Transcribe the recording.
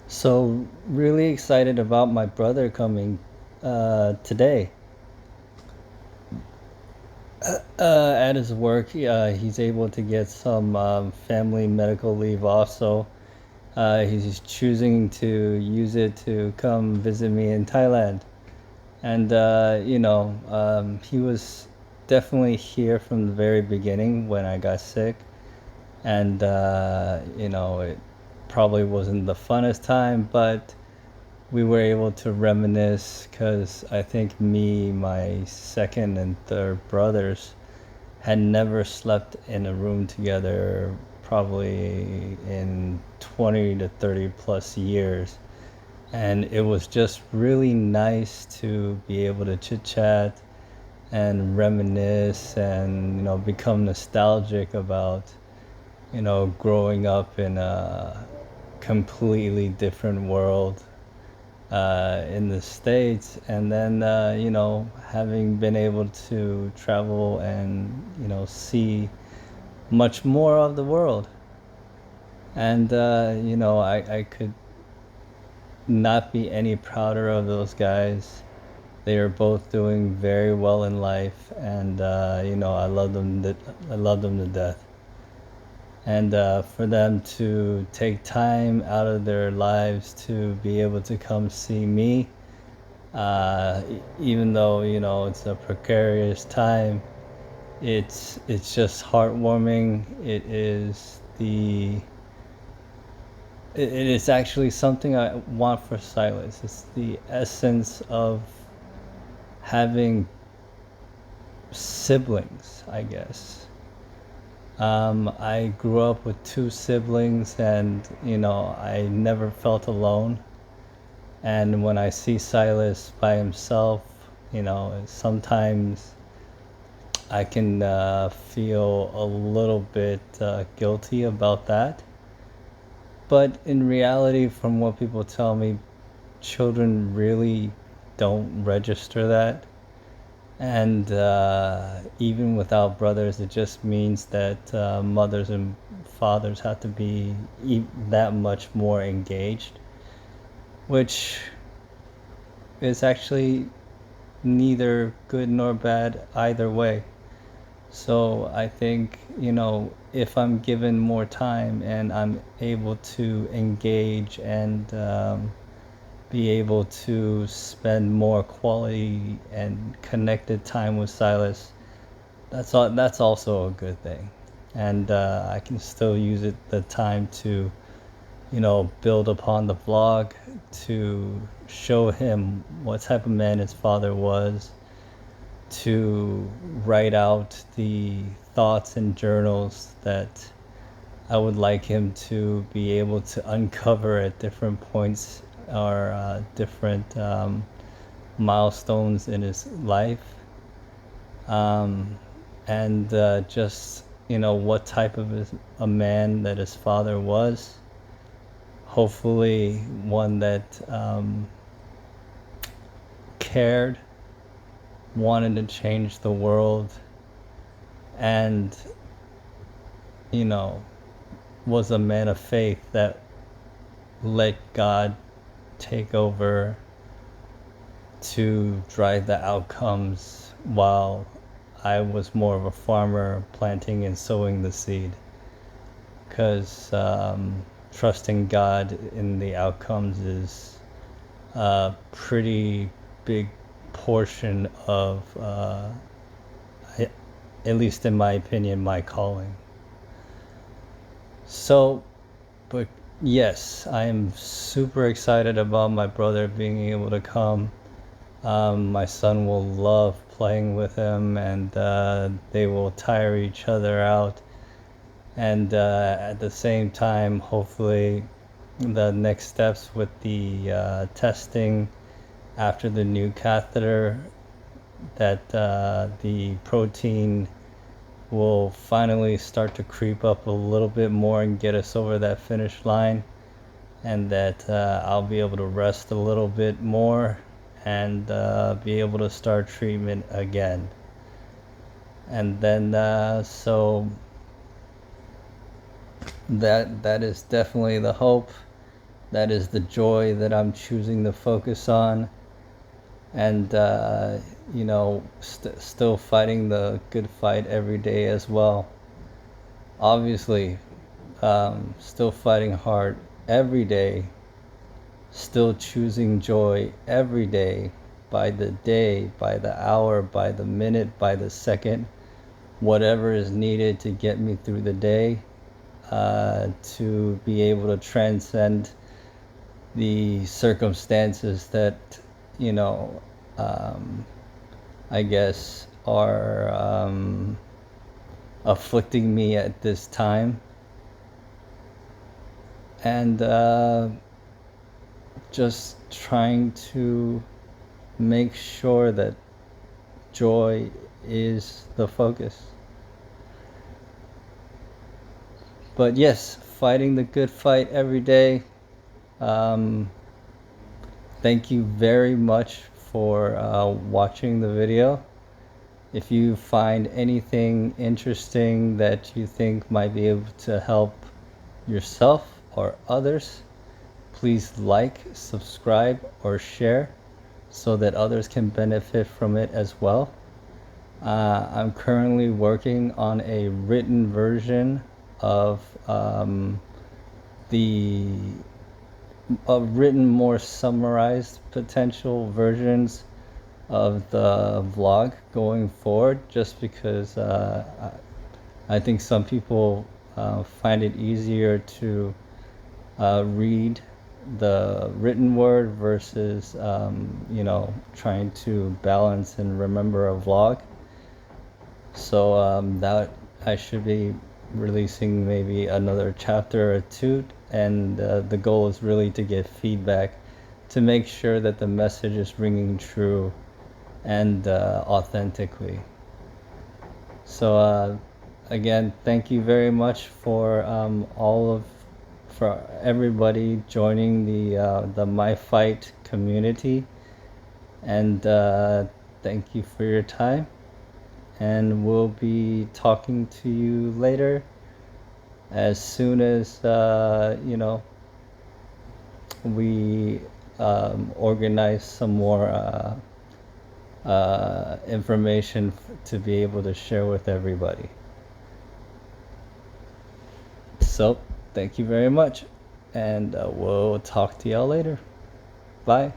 So really excited about my brother coming today. At his work, he's able to get some family medical leave off, so he's choosing to use it to come visit me in Thailand. And he was definitely here from the very beginning when I got sick, and it probably wasn't the funnest time, but we were able to reminisce because I think me, my second and third brothers had never slept in a room together probably in 20 to 30 plus years. And it was just really nice to be able to chit chat and reminisce and, become nostalgic about, growing up in a completely different world in the States, and then having been able to travel and see much more of the world. And I could not be any prouder of those guys. They are both doing very well in life, and I love them. I love them to death. And for them to take time out of their lives to be able to come see me, even though it's a precarious time, it's just heartwarming. It is actually something I want for Silas. It's the essence of having siblings, I guess. I grew up with two siblings, and I never felt alone. And when I see Silas by himself, sometimes I can feel a little bit guilty about that. But in reality, from what people tell me, children really don't register that. And even without brothers, it just means that mothers and fathers have to be that much more engaged, which is actually neither good nor bad either way. So I think, if I'm given more time and I'm able to engage and be able to spend more quality and connected time with Silas, that's also a good thing. And I can still use the time to build upon the vlog, to show him what type of man his father was, to write out the thoughts and journals that I would like him to be able to uncover at different points or different milestones in his life, and just what type of a man that his father was. Hopefully one that cared, wanted to change the world, and was a man of faith that let God take over to drive the outcomes, while I was more of a farmer planting and sowing the seed. Because trusting God in the outcomes is a pretty big portion of, at least in my opinion, my calling. So, but yes, I am super excited about my brother being able to come. My son will love playing with him, and they will tire each other out. And at the same time, hopefully, the next steps with the testing after the new catheter, that the protein will finally start to creep up a little bit more and get us over that finish line, and that I'll be able to rest a little bit more and be able to start treatment again. And then so that is definitely the hope. That is the joy that I'm choosing to focus on. And, still fighting the good fight every day as well. Obviously, still fighting hard every day. Still choosing joy every day, by the hour, by the minute, by the second, whatever is needed to get me through the day, to be able to transcend the circumstances that, I guess are afflicting me at this time. And just trying to make sure that joy is the focus. But yes, fighting the good fight every day. Thank you very much for watching the video. If you find anything interesting that you think might be able to help yourself or others, please like, subscribe, or share so that others can benefit from it as well. I'm currently working on a written version of written, more summarized potential versions of the vlog going forward, just because I think some people find it easier to read the written word versus trying to balance and remember a vlog. So that I should be releasing maybe another chapter or two, and the goal is really to get feedback to make sure that the message is ringing true and authentically. So again, thank you very much for for everybody joining the My Fight community, and thank you for your time, and we'll be talking to you later as soon as we organize some more information to be able to share with everybody. So thank you very much, and we'll talk to y'all later. Bye.